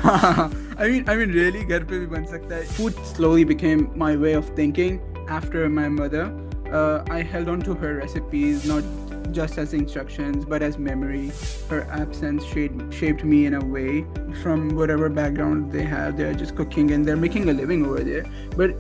I mean, really, घर पे भी बन सकता है. Food slowly became my way of thinking after my mother. I held on to her recipes, not just as instructions, but as memory. Her absence shaped me in a way. From whatever background they have, they're just cooking and they're making a living over there. But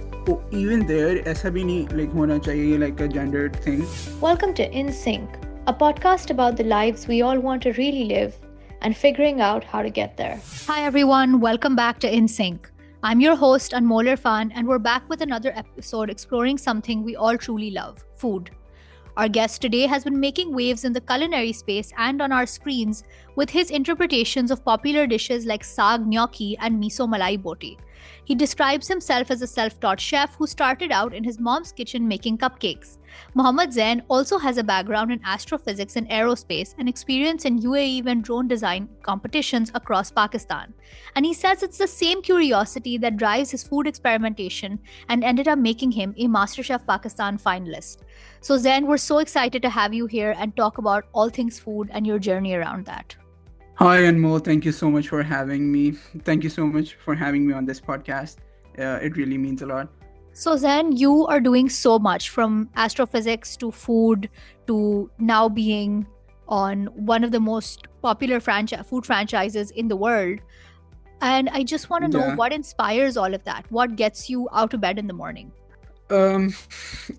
even there, ऐसा भी नहीं like होना चाहिए like a gendered thing. Welcome to In Sync, a podcast about the lives we all want to really live and figuring out how to get there. Hi everyone, welcome back to In Sync. I'm your host Anmol Irfan, and we're back with another episode exploring something we all truly love: food. Our guest today has been making waves in the culinary space and on our screens with his interpretations of popular dishes like saag gnocchi and miso malai boti. He describes himself as a self-taught chef who started out in his mom's kitchen making cupcakes. Mohammad Zain also has a background in astrophysics and aerospace and experience in UAE and drone design competitions across Pakistan. And he says it's the same curiosity that drives his food experimentation and ended up making him a MasterChef Pakistan finalist. So Zain, we're so excited to have you here and talk about all things food and your journey around that. Hi, Anmol. Thank you so much for having me. Thank you so much for having me on this podcast. It really means a lot. So Zain, you are doing so much, from astrophysics to food to now being on one of the most popular food franchises in the world. And I just want to know Yeah. what inspires all of that? What gets you out of bed in the morning? Um,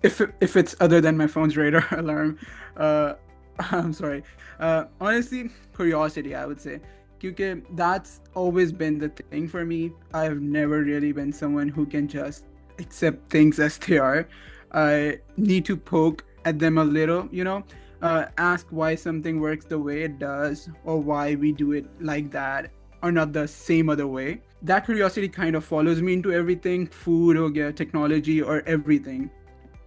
if it's other than my phone's radar alarm, uh, I'm sorry. Honestly, curiosity, I would say. Because that's always been the thing for me. I've never really been someone who can just accept things as they are. I need to poke at them a little, ask why something works the way it does, or why we do it like that, or not the same other way. That curiosity kind of follows me into everything, food or technology or everything.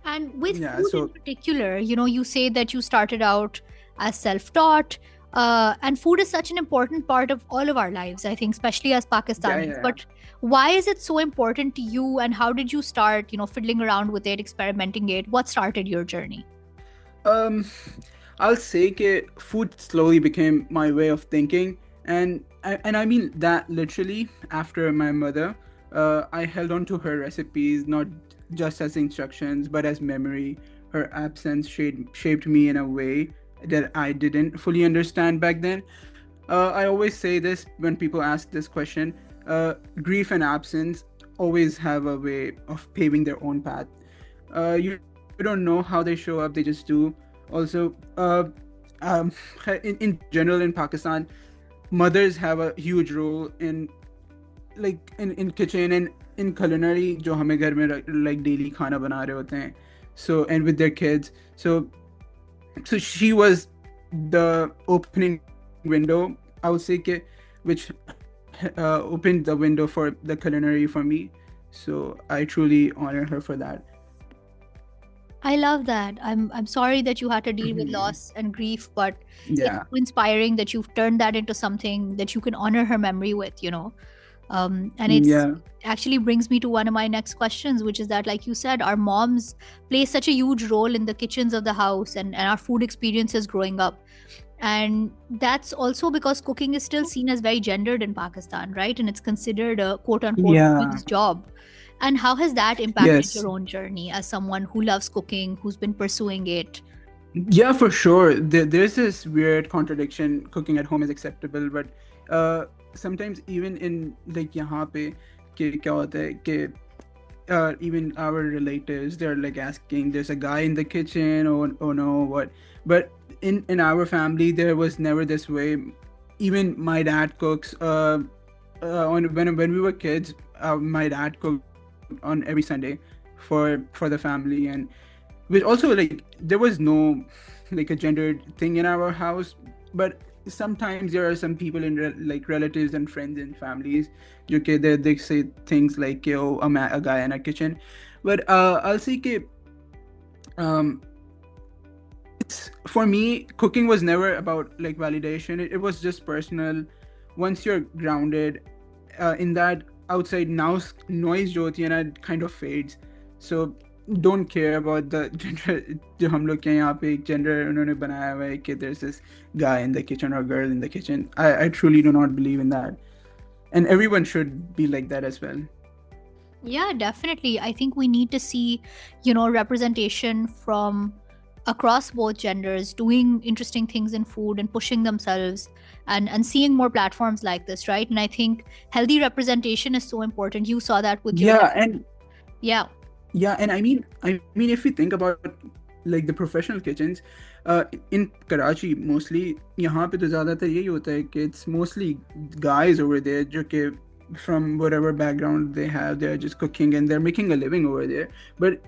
And with Yeah, food in so particular, you say that you started out as self-taught, and food is such an important part of all of our lives, I think, especially as Pakistanis. yeah. But why is it so important to you, and how did you start, fiddling around with it, experimenting it? What started your journey? Um, I'll say that food slowly became my way of thinking, and I mean that literally after my mother. I held on to her recipes not just as instructions, but as memory. Her absence shaped me in a way that I didn't fully understand back then. I always say this when people ask this question. Grief and absence always have a way of paving their own path. You don't know how they show up; they just do. Also, um, in general in Pakistan, mothers have a huge role in in kitchen and in culinary जो हमें घर में like daily खाना बना रहे होते हैं. So and with their kids. So she was the opening window, I would say, which opened the window for the culinary for me. So I truly honor her for that. I love that. I'm sorry that you had to deal with Mhm. loss and grief, but it's Yeah. so inspiring that you've turned that into something that you can honor her memory with. And it's Yeah. actually brings me to one of my next questions, which is that, like you said, our moms play such a huge role in the kitchens of the house and our food experiences growing up. And that's also because cooking is still seen as very gendered in Pakistan, right? And it's considered a quote unquote Yeah. women's job. And how has that impacted Yes. your own journey as someone who loves cooking, who's been pursuing it? Yeah, for sure. There's this weird contradiction. Cooking at home is acceptable, but sometimes even in like यहाँ पे क्या होता है कि even our relatives, they're like asking, there's a guy in the kitchen, or no, what? But in our family, there was never this way. Even my dad cooks. When we were kids, my dad cooked on every Sunday for the family, and which also like there was no like a gendered thing in our house. But sometimes there are some people in like relatives and friends and families okay they say things like oh a guy in a kitchen. But I'll say that um it's for me cooking was never about like validation. It was just personal. Once you're grounded in that, outside now noise jo hoti hai na kind of fades. So don't care about the gender. जो हम लोग के यहाँ पे एक gender उन्होंने बनाया हुआ है कि there's this guy in the kitchen or girl in the kitchen. I truly do not believe in that. and everyone should be like that as well. Yeah, definitely. I think we need to see, representation from across both genders doing interesting things in food and pushing themselves, and seeing more platforms like this, right? And I think healthy representation is so important. You saw that with your Yeah, and yeah. yeah, and I mean, if we think about like the professional kitchens, in Karachi mostly, यहाँ पे तो ज़्यादातर यही होता है कि it's mostly guys over there जो कि from whatever background they have, they're just cooking and they're making a living over there. But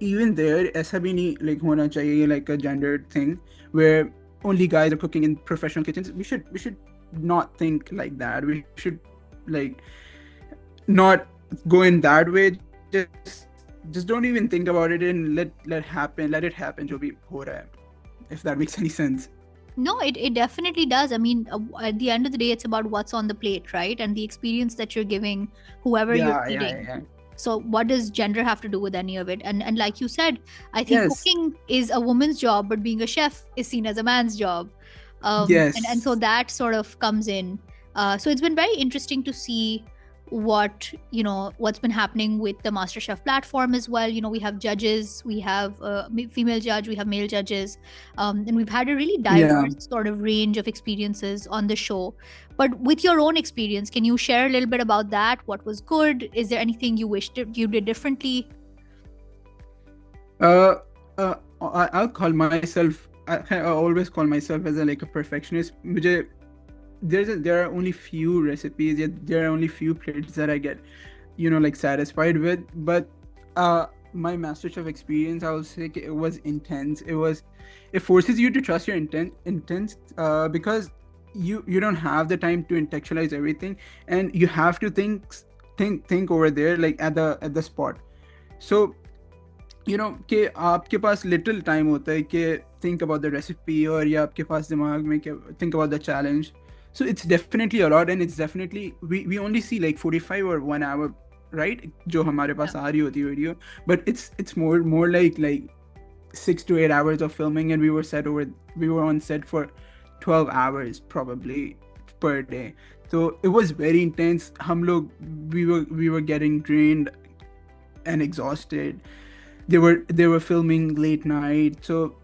even there, ऐसा भी नहीं like होना चाहिए like a gendered thing where only guys are cooking in professional kitchens. We should not think like that. We should like not go in that way. Just don't even think about it and let it happen जो भी हो रहा है, if that makes any sense. No, it definitely does. I mean, at the end of the day, it's about what's on the plate, right? And the experience that you're giving whoever you're Yeah, feeding. yeah. So what does gender have to do with any of it? And like you said, I think Yes. cooking is a woman's job, but being a chef is seen as a man's job. Yes. And so that sort of comes in. So it's been very interesting to see what's been happening with the MasterChef platform as well. We have judges, we have a female judge, we have male judges, and we've had a really diverse sort of range of experiences on the show. But with your own experience, can you share a little bit about that? What was good? Is there anything you wished you did differently? I'll call myself. I always call myself as a perfectionist. मुझे there are only few recipes, yet there are only few plates that I get, like satisfied with. But my MasterChef experience, I will say it was intense. It forces you to trust your intent, because you don't have the time to intellectualize everything, and you have to think over there, like at the spot. So कि आपके पास little time होता है कि think about the recipe, और या आपके पास दिमाग में think about the challenge. So it's definitely a lot, and it's definitely we only see like 45 or 1 hour, right? जो हमारे पास आ रही होती video, but it's more like 6 to 8 hours of filming, and we were on set for 12 hours probably per day. So it was very intense. We were getting drained and exhausted. They were filming late night, so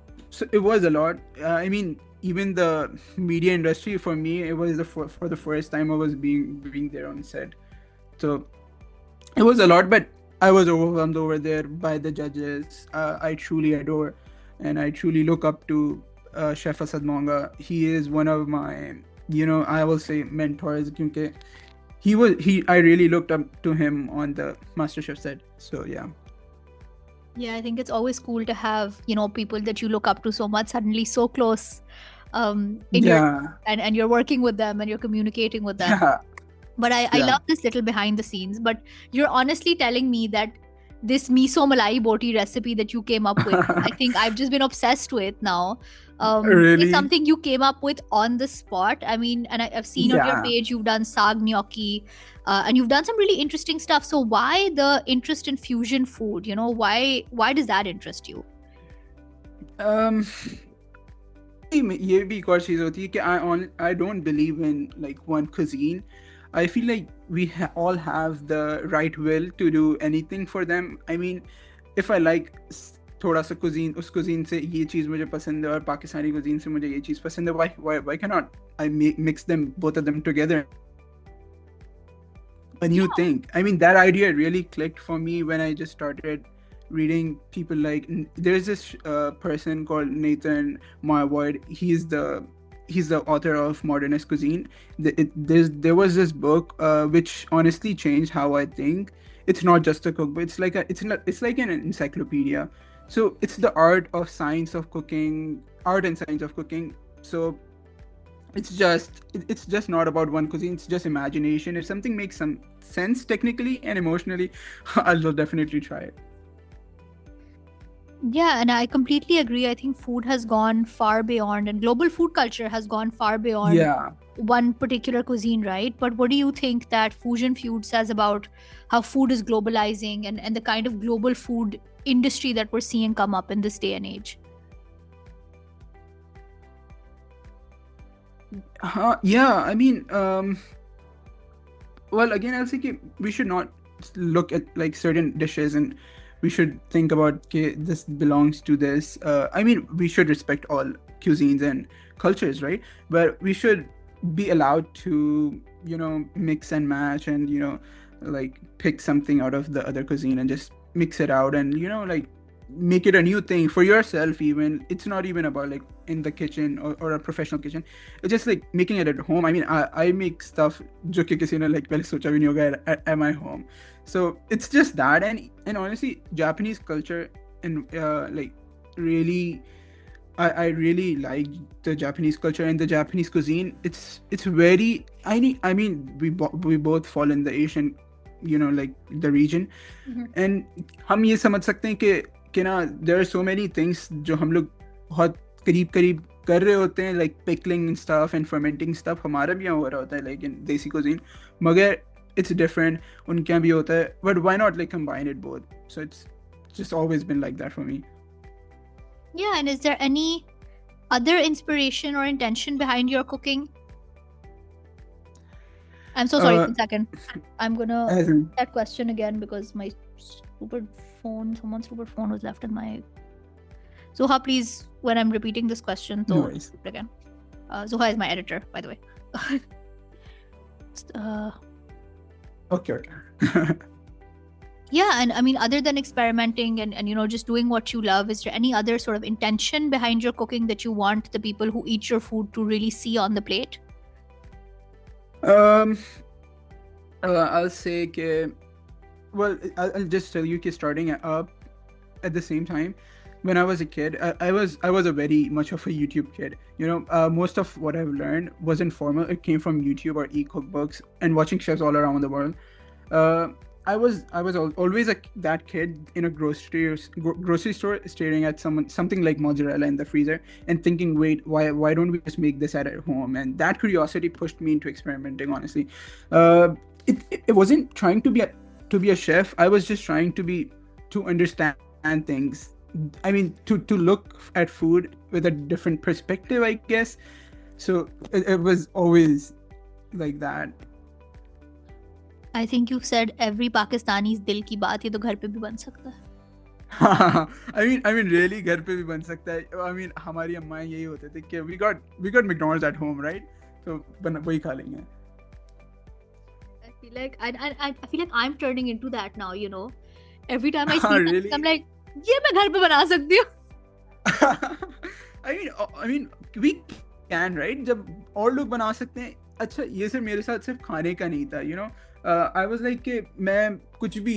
it was a lot. I mean, even the media industry, for me, it was for the first time I was being there on set. So it was a lot, but I was overwhelmed over there by the judges. I truly adore and I truly look up to Chef Asad Monga. He is one of my, I will say, mentors, because I really looked up to him on the MasterChef set. So yeah. Yeah, I think it's always cool to have, people that you look up to so much suddenly so close, and you're working with them and you're communicating with them. Yeah. But I love this little behind the scenes. But you're honestly telling me that this miso malai boti recipe that you came up with, I think I've just been obsessed with now. Really? Is something you came up with on the spot. I mean, and I've seen on your page you've done saag gnocchi, and you've done some really interesting stuff. So why the interest in fusion food? Why does that interest you? ये भी एक और चीज होती है कि I don't believe in like one cuisine. I feel like we all have the right will to do anything for them. I mean, if I like थोड़ा सा cuisine, उस cuisine से ये चीज मुझे पसंद है और पाकिस्तानी cuisine से मुझे ये चीज पसंद है, why cannot I mix them, both of them together? A new thing. I mean, that idea really clicked for me when I just started reading people like, there's this person called Nathan Marwood. He's the author of Modernist Cuisine. There was this book which honestly changed how I think. It's not just a cookbook. It's like an encyclopedia. So it's the art and science of cooking. So it's just not about one cuisine. It's just imagination. If something makes some sense technically and emotionally, I'll definitely try it. Yeah, and I completely agree. I think food has gone far beyond, and global food culture has gone far beyond one particular cuisine, right? But what do you think that fusion food says about how food is globalizing and the kind of global food industry that we're seeing come up in this day and age? Yeah, I mean, Well, again, I'll say कि we should not look at like certain dishes and we should think about okay, this belongs to this. I mean, we should respect all cuisines and cultures, right? But we should be allowed to, mix and match and, like pick something out of the other cuisine and just mix it out and, like make it a new thing for yourself. Even it's not even about like in the kitchen or a professional kitchen. It's just like making it at home. I mean, I make stuff जो कि किसी ने like पहले सोचा भी नहीं होगा at my home. So it's just that, and honestly, Japanese culture and like really, I really like the Japanese culture and the Japanese cuisine. It's very I mean we both fall in the Asian, like the region, and हम ये समझ सकते हैं कि ना there are so many things जो हम लोग बहुत करीब कर रहे होते हैं, like pickling and stuff and fermenting stuff हमारा भी यहाँ हो रहा होता है like in देसी cuisine, मगर it's different, उनके यहाँ भी होता है, but why not like combine it both? So it's just always been like that for me. Yeah, and is there any other inspiration or intention behind your cooking? I'm so sorry, 1 second. I'm gonna that question again because my someone's stupid phone was left in my... Zuha, please, when I'm repeating this question, so No repeat it again. Zuha is my editor, by the way. Okay. Yeah, and I mean, other than experimenting and just doing what you love, is there any other sort of intention behind your cooking that you want the people who eat your food to really see on the plate? I'll say कि, well, I'll just tell you कि starting up at the same time, when I was a kid, I was a very much of a YouTube kid. Most of what I've learned wasn't formal. It came from YouTube or e-cookbooks and watching chefs all around the world. I was always that kid in a grocery store staring at something like mozzarella in the freezer and thinking, wait, why don't we just make this at home? And that curiosity pushed me into experimenting. Honestly, it wasn't trying to be a chef. I was just trying to understand things. I mean, to look at food with a different perspective, I guess. So it was always like that. I think you said every Pakistani's दिल की बात ये तो घर पे भी बन सकता है. I mean really घर पे भी बन सकता है. I mean हमारी अम्मा यही होते थे कि we got McDonald's at home, right? तो वही खा लेंगे. I feel like I'm turning into that now, Every time I see really? I'm like, ये मैं घर पे बना सकती हूँ. I mean we can, right? जब और लोग बना सकते हैं. अच्छा, ये सिर्फ मेरे साथ सिर्फ खाने का नहीं था, I was like कि मैं कुछ भी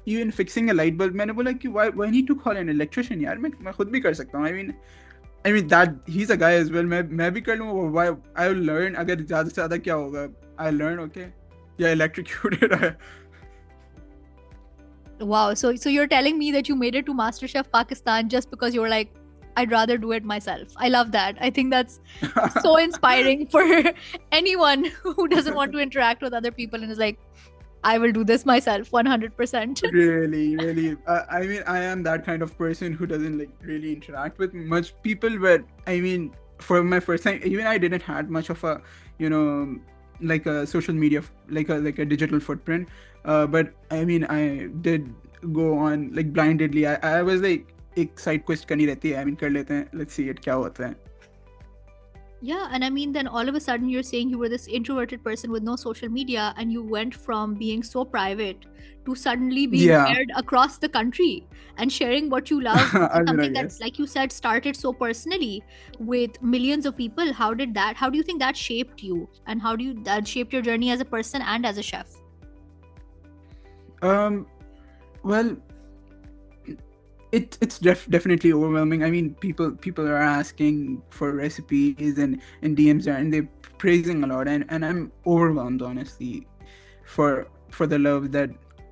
even fixing a light bulb, मैंने बोला कि why need to call an electrician यार, मैं खुद भी कर सकता हूँ. I mean that he's a guy as well. मैं भी कर लूँगा. Why I'll learn. अगर ज़्यादा से ज़्यादा क्या होगा, I'll learn. Okay, yeah, electrocuted. Wow, so you're telling me that you made it to MasterChef Pakistan just because you were like, I'd rather do it myself. I love that. I think that's so inspiring for anyone who doesn't want to interact with other people and is like, I will do this myself 100%. Really. I mean, I am that kind of person who doesn't like really interact with much people. But I mean, for my first time, even I didn't have much of a, like a social media, like a digital footprint. But I mean, I did go on like blindedly. I was like, एक side quest करनी रहती है. I mean, कर लेते हैं. Let's see it क्या होता है. Yeah, and I mean, then all of a sudden you're saying you were this introverted person with no social media, and you went from being so private to suddenly being shared across the country and sharing what you love. Something that, like you said, started so personally with millions of people. How do you think that shaped you, and how do that shaped your journey as a person and as a chef? Well, it's definitely overwhelming. I mean, people are asking for recipes and DMs and they're praising a lot, and I'm overwhelmed, honestly, for the love that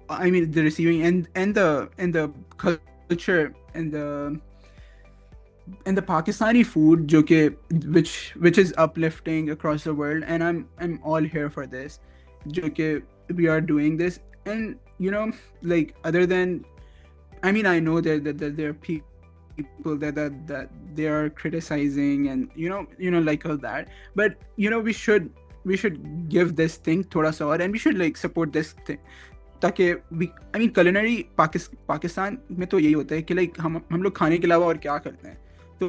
I mean the receiving and the culture and the Pakistani food which is uplifting across the world, and I'm all here for this. We are doing this, and like other than, I mean, I know that there are people that they are criticizing and like all that, but we should give this thing thoda sa aur, and we should like support this thing. ताकि culinary Pakistan में तो यही होता है कि like हम लोग खाने के अलावा और क्या करते हैं, तो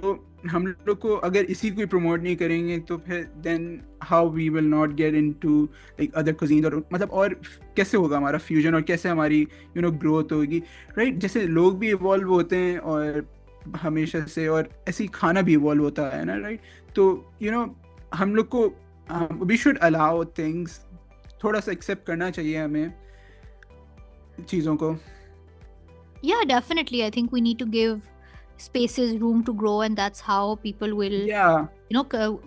हम लोग को अगर इसी को प्रमोट नहीं करेंगे तो फिर then how we will not get into like other cuisine, और मतलब और कैसे होगा हमारा फ्यूजन और कैसे हमारी ग्रोथ होगी, राइट? जैसे लोग भी इवॉल्व होते हैं और हमेशा से, और ऐसे ही खाना भी इवॉल्व होता है ना, राइट? तो हम लोग को वी शुड अलाउ थिंग्स, थोड़ा सा एक्सेप्ट करना चाहिए हमें चीज़ों को. Yeah, definitely. I think we need to give spaces room to grow, and that's how people will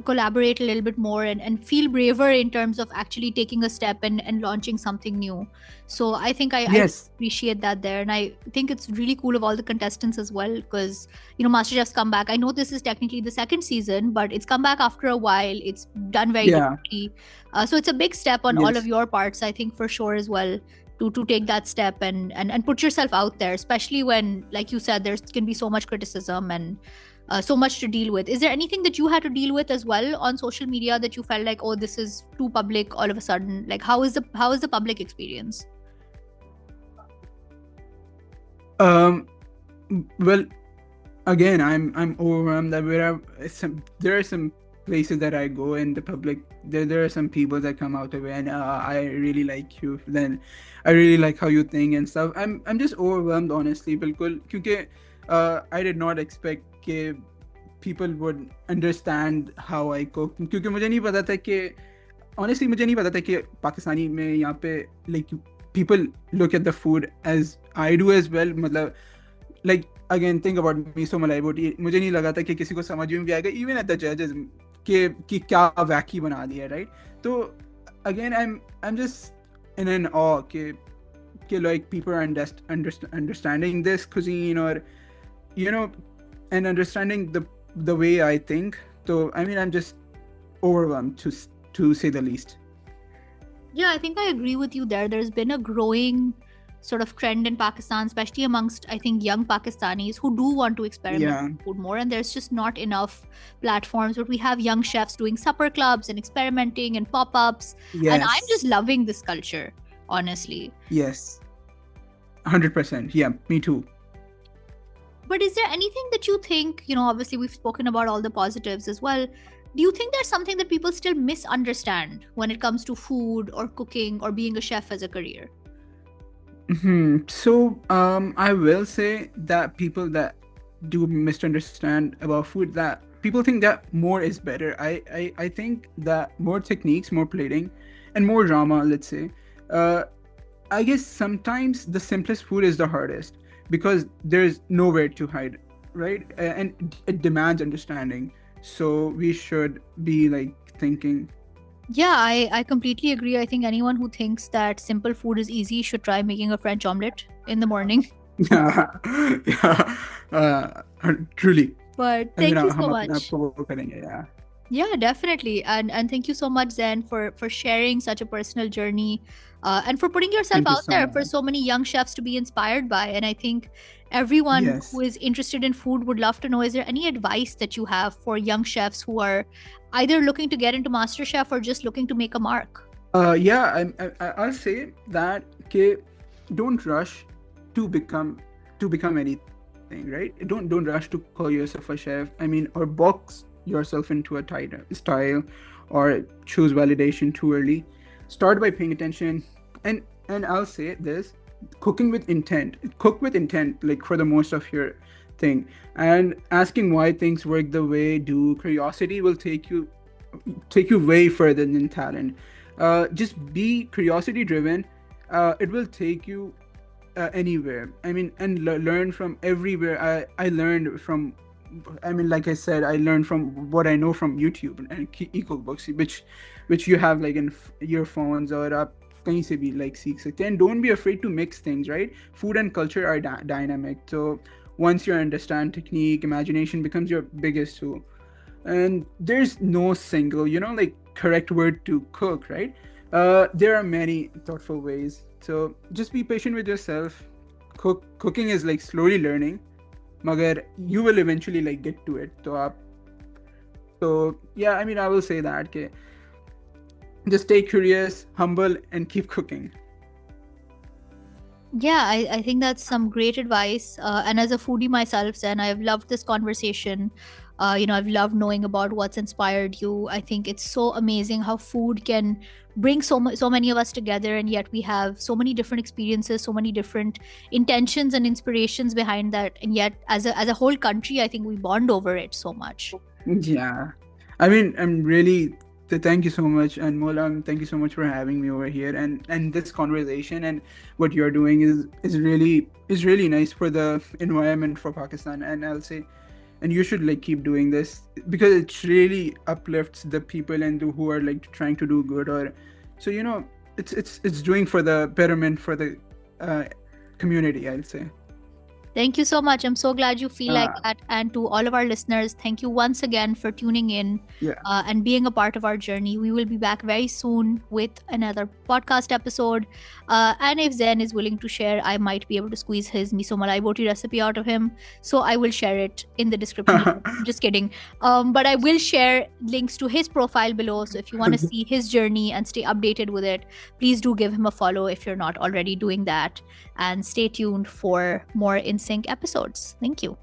collaborate a little bit more and feel braver in terms of actually taking a step and launching something new. So I think I appreciate that there, and I think it's really cool of all the contestants as well, because MasterChef's come back. I know this is technically the second season, but it's come back after a while. It's done very differently, so it's a big step on all of your parts, I think, for sure as well, to take that step and put yourself out there, especially when, like you said, there can be so much criticism and so much to deal with. Is there anything that you had to deal with as well on social media that you felt like, oh, this is too public all of a sudden? Like, how is the public experience? Well, again, I'm overwhelmed that there are some places that I go in the public, there are some people that come out of it, and I really like you, then I really like how you think and stuff. I'm just overwhelmed, honestly, बिल्कुल, क्योंकि I did not expect कि people would understand how I cook, क्योंकि मुझे नहीं पता था कि honestly मुझे नहीं पता था कि पाकिस्तानी में यहाँ पे like people look at the food as I do as well. मतलब like again, think about miso malai boti, मुझे नहीं लगा था कि किसी को समझ में भी आएगा, even at the judges, कि क्या wacky बना दिया, right? तो again, I'm just in an awe कि like people are understanding this cuisine, or and understanding the way I think. So I mean, I'm just overwhelmed to say the least. Yeah, I think I agree with you there. There's been a growing sort of trend in Pakistan, especially amongst, I think, young Pakistanis who do want to experiment with food more, and there's just not enough platforms. But we have young chefs doing supper clubs and experimenting and pop-ups, and I'm just loving this culture, honestly. Yes, 100%. Yeah, me too. But is there anything that you think, obviously we've spoken about all the positives as well, do you think there's something that people still misunderstand when it comes to food or cooking or being a chef as a career? So I will say that people that do misunderstand about food, that people think that more is better. I think that more techniques, more plating, and more drama, let's say. I guess sometimes the simplest food is the hardest because there's nowhere to hide, right? And it demands understanding. So we should be like thinking. Yeah, I completely agree. I think anyone who thinks that simple food is easy should try making a French omelette in the morning. Yeah, truly. But thank you so much. Yeah. Yeah, definitely. And thank you so much, Zain, for sharing such a personal journey and for putting yourself out there for so many young chefs to be inspired by. And I think everyone who is interested in food would love to know, is there any advice that you have for young chefs who are either looking to get into MasterChef or just looking to make a mark? Yeah, I'll say that don't rush to become anything, right? Don't rush to call yourself a chef. I mean, or box yourself into a style or choose validation too early. Start by paying attention, and I'll say this: cooking with intent. Cook with intent, like for the most of your thing, and asking why things work the way do. Curiosity will take you way further than talent. Just be curiosity driven. It will take you anywhere. I mean, and learn from everywhere. I learned from, I mean, like I said, I learned from what I know from YouTube and e-cookbooks, which you have like in your phones or up kahin se bhi like seek sakte hain. And don't be afraid to mix things, right? Food and culture are dynamic. So once you understand technique, imagination becomes your biggest tool. And there's no single, like correct word to cook, right? There are many thoughtful ways. So just be patient with yourself. Cooking is like slowly learning. Magar you will eventually like get to it. So yeah, I mean, I will say that just stay curious, humble, and keep cooking. Yeah, I think that's some great advice. And as a foodie myself, Zen, I've loved this conversation. I've loved knowing about what's inspired you. I think it's so amazing how food can bring so many of us together, and yet we have so many different experiences, so many different intentions and inspirations behind that. And yet, as a whole country, I think we bond over it so much. Yeah. I mean, I'm really thank you so much, and Mola, thank you so much for having me over here, and this conversation and what you're doing is really nice for the environment for Pakistan, and I'll say, and you should like keep doing this because it really uplifts the people and who are like trying to do good, or so it's doing for the betterment for the community, I'll say. Thank you so much. I'm so glad you feel like that. And to all of our listeners, thank you once again for tuning in and being a part of our journey. We will be back very soon with another podcast episode. And if Zain is willing to share, I might be able to squeeze his miso malai boti recipe out of him. So I will share it in the description. Just kidding. But I will share links to his profile below. So if you want to see his journey and stay updated with it, please do give him a follow if you're not already doing that. And stay tuned for more In Sync episodes. Thank you.